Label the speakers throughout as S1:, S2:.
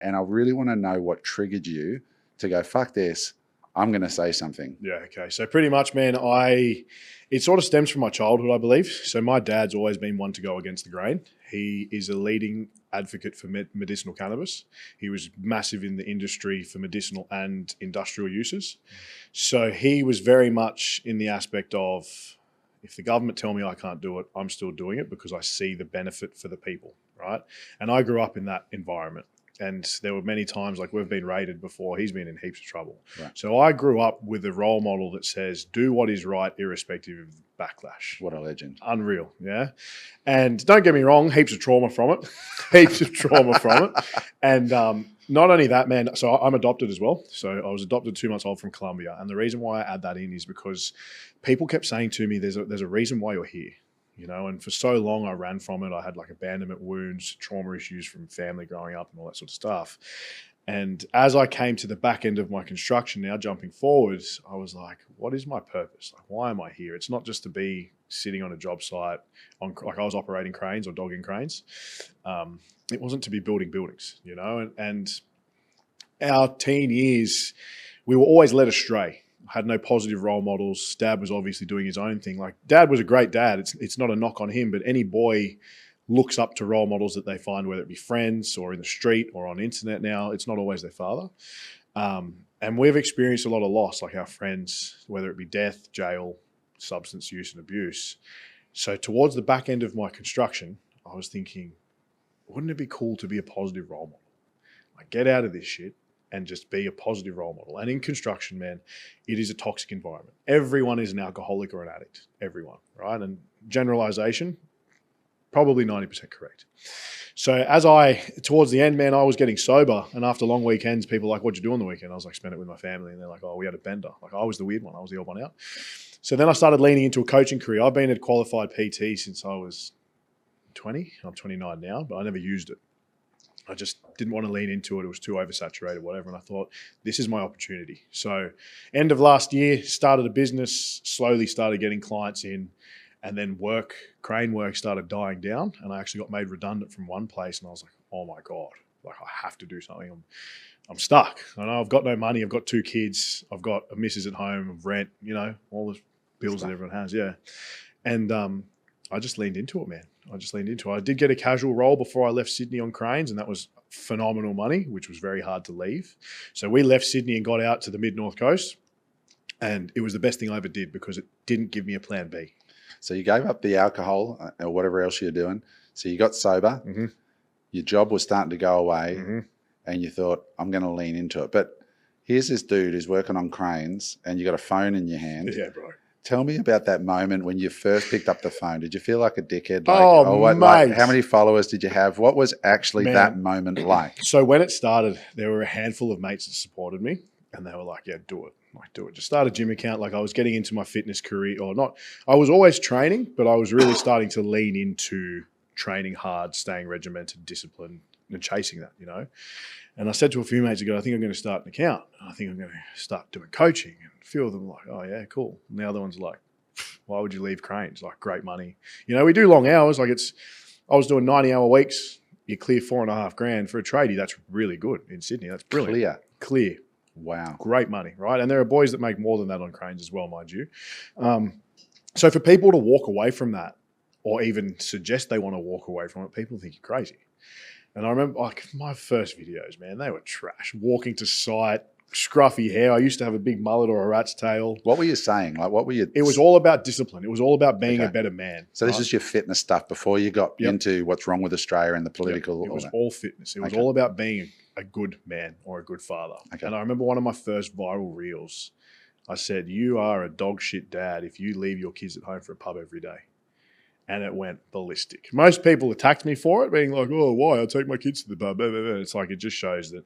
S1: And I really want to know what triggered you to go, fuck this, I'm going to say something.
S2: Yeah, okay. So pretty much, man, it sort of stems from my childhood, I believe. So my dad's always been one to go against the grain. He is a leading advocate for medicinal cannabis. He was massive in the industry for medicinal and industrial uses. So he was very much in the aspect of, if the government tell me I can't do it, I'm still doing it because I see the benefit for the people, right? And I grew up in that environment. And there were many times, like we've been raided before, he's been in heaps of trouble.
S1: Right.
S2: So I grew up with a role model that says, do what is right, irrespective of backlash.
S1: What a legend.
S2: Unreal, yeah? And don't get me wrong, heaps of trauma from it. Heaps of trauma from it. And not only that, man, so I'm adopted as well. So I was adopted 2 months old from Colombia. And the reason why I add that in is because people kept saying to me, there's a reason why you're here. You know, and for so long I ran from it. I had like abandonment wounds, trauma issues from family growing up and all that sort of stuff. And as I came to the back end of my construction, now jumping forwards, I was like, what is my purpose? Like, why am I here? It's not just to be sitting on a job site like I was operating cranes or dogging cranes. It wasn't to be building buildings, you know, and our teen years, we were always led astray. Had no positive role models. Dad was obviously doing his own thing. Like, Dad was a great dad. It's not a knock on him, but any boy looks up to role models that they find, whether it be friends or in the street or on the internet now. It's not always their father. And we've experienced a lot of loss, like our friends, whether it be death, jail, substance use and abuse. So towards the back end of my construction, I was thinking, wouldn't it be cool to be a positive role model? Like, get out of this shit and just be a positive role model. And in construction, man, it is a toxic environment. Everyone is an alcoholic or an addict. Everyone, right? And generalization, probably 90% correct. So towards the end, man, I was getting sober. And after long weekends, people were like, what'd you do on the weekend? I was like, spent it with my family. And they're like, oh, we had a bender. Like, I was the weird one. I was the odd one out. So then I started leaning into a coaching career. I've been a qualified PT since I was 20. I'm 29 now, but I never used it. I just didn't want to lean into it. It was too oversaturated, whatever. And I thought, this is my opportunity. So end of last year, started a business, slowly started getting clients in, and then crane work started dying down. And I actually got made redundant from one place. And I was like, oh my God, like I have to do something. I'm stuck. I know I've got no money. I've got 2 kids. I've got a missus at home, rent, you know, all the bills that everyone has. Yeah. And I just leaned into it, man. I did get a casual role before I left Sydney on cranes, and that was phenomenal money, which was very hard to leave. So we left Sydney and got out to the mid-north coast, and it was the best thing I ever did because it didn't give me a plan B.
S1: So you gave up the alcohol or whatever else you're doing. So you got sober. Mm-hmm. Your job was starting to go away, mm-hmm. and you thought, I'm going to lean into it. But here's this dude who's working on cranes, and you got a phone in your hand.
S2: Yeah, bro.
S1: Tell me about that moment when you first picked up the phone. Did you feel like a dickhead?
S2: Mate.
S1: How many followers did you have? What was actually that moment like?
S2: So when it started, there were a handful of mates that supported me, and they were like, yeah, do it. Like, do it. Just start a gym account. Like, I was getting into my fitness career or not. I was always training, but I was really starting to lean into training hard, staying regimented, disciplined, and chasing that, you know. And I said to a few mates ago, I think I'm going to start an account. I think I'm going to start doing coaching. And a few of them were like, oh, yeah, cool. And the other one's like, why would you leave cranes? Like, great money. You know, we do long hours. Like, I was doing 90-hour weeks. You clear $4,500 for a tradie. That's really good in Sydney. That's brilliant. Clear.
S1: Wow.
S2: Great money, right? And there are boys that make more than that on cranes as well, mind you. So for people to walk away from that or even suggest they want to walk away from it, people think you're crazy. And I remember, like, my first videos, man, they were trash. Walking to site, scruffy hair. I used to have a big mullet or a rat's tail.
S1: What were you saying? Like, what were you?
S2: It was all about discipline. It was all about being a better man.
S1: So this is your fitness stuff before you got into what's wrong with Australia and the political.
S2: It was all fitness. It was all about being a good man or a good father. Okay. And I remember one of my first viral reels, I said, you are a dog shit dad if you leave your kids at home for a pub every day. And it went ballistic. Most people attacked me for it, being like, oh, why? I take my kids to the pub. It's like, it just shows that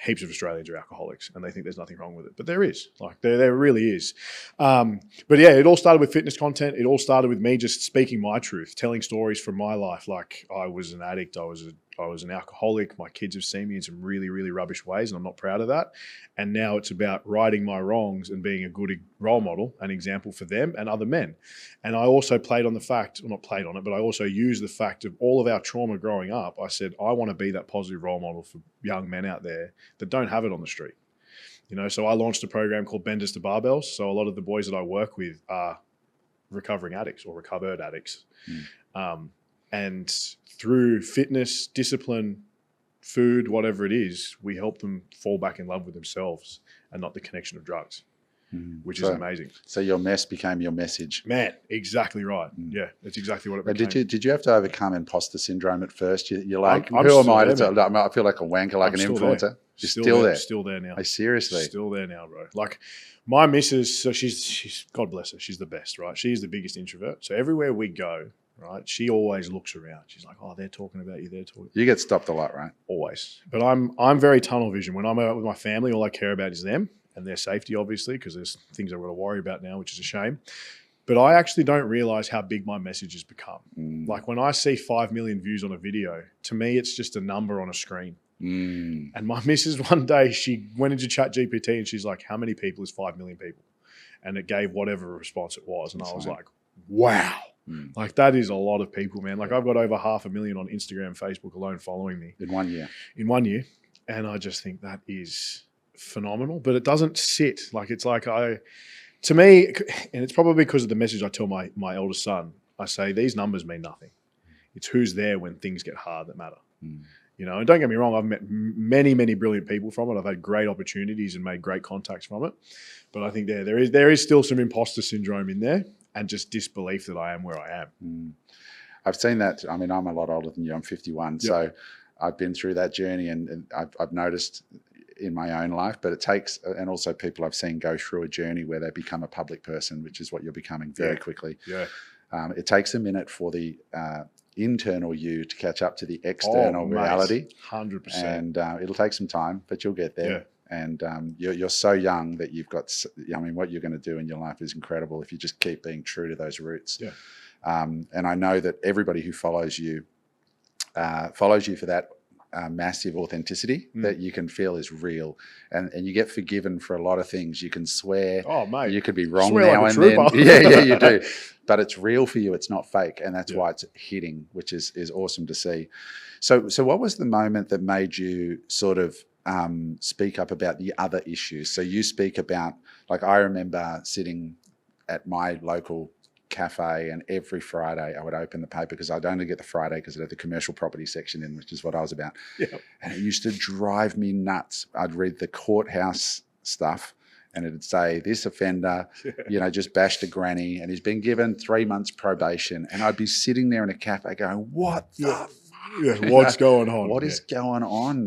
S2: heaps of Australians are alcoholics and they think there's nothing wrong with it. But there is. Like, there really is. But yeah, it all started with fitness content. It all started with me just speaking my truth, telling stories from my life. Like, I was an addict. I was a I was an alcoholic. My kids have seen me in some really, really rubbish ways, and I'm not proud of that. And now it's about righting my wrongs and being a good role model, an example for them and other men. And I also played on the fact, well, not played on it, but I also used the fact of all of our trauma growing up. I said, I want to be that positive role model for young men out there that don't have it on the street. You know, so I launched a program called Benders to Barbells. So a lot of the boys that I work with are recovering addicts or recovered addicts. And through fitness, discipline, food, whatever it is, we help them fall back in love with themselves and not the connection of drugs, which is amazing.
S1: So your mess became your message.
S2: Man, exactly right. Yeah, that's exactly what it became.
S1: Did you have to overcome imposter syndrome at first? You're like,
S2: I'm
S1: who am I
S2: there,
S1: to tell? I feel like a wanker, like an influencer.
S2: There.
S1: You're still there.
S2: Still there now.
S1: Hey, seriously?
S2: Still there now, bro. Like my missus, so she's God bless her, she's the best, right? She's the biggest introvert. So everywhere we go, right, she always looks around. She's like, oh, they're talking about you. They're talking.
S1: You get stopped a lot, right?
S2: Always. But I'm very tunnel vision. When I'm out with my family, all I care about is them and their safety, obviously, because there's things I've got to worry about now, which is a shame. But I actually don't realize how big my message has become. Like when I see 5 million views on a video, to me, it's just a number on a screen. And my missus one day, she went into ChatGPT and she's like, how many people is 5 million people? And it gave whatever response it was. And I was like, wow. Like that is a lot of people, man. Like I've got over 500,000 on Instagram, Facebook alone following me.
S1: In 1 year.
S2: In 1 year. And I just think that is phenomenal, but it doesn't sit. Like it's like to me, and it's probably because of the message I tell my eldest son, I say, these numbers mean nothing. It's who's there when things get hard that matter. You know, and don't get me wrong, I've met many, many brilliant people from it. I've had great opportunities and made great contacts from it. But I think there is still some imposter syndrome in there and just disbelief that I am where I am.
S1: I've seen that. I mean, I'm a lot older than you. I'm 51. Yep. So I've been through that journey and I've noticed in my own life, but it takes, and also people I've seen go through a journey where they become a public person, which is what you're becoming very quickly.
S2: Yeah.
S1: It takes a minute for the internal you to catch up to the external reality.
S2: 100%.
S1: And it'll take some time, but you'll get there. And you're so young that you've got, I mean, what you're going to do in your life is incredible if you just keep being true to those roots. And I know that everybody who follows you for that massive authenticity that you can feel is real, and you get forgiven for a lot of things. You can swear.
S2: Oh, mate.
S1: You could be wrong
S2: swear
S1: now
S2: like
S1: and then. Yeah, you do. But it's real for you. It's not fake, and that's why it's hitting, which is awesome to see. So what was the moment that made you sort of speak up about the other issues? So you speak about, like, I remember sitting at my local cafe, and every Friday I would open the paper because I'd only get the Friday because it had the commercial property section in, which is what I was about. And it used to drive me nuts. I'd read the courthouse stuff and it'd say, this offender, you know, just bashed a granny and he's been given 3 months probation. And I'd be sitting there in a cafe going, what the fuck?
S2: What's going on?
S1: What is going on?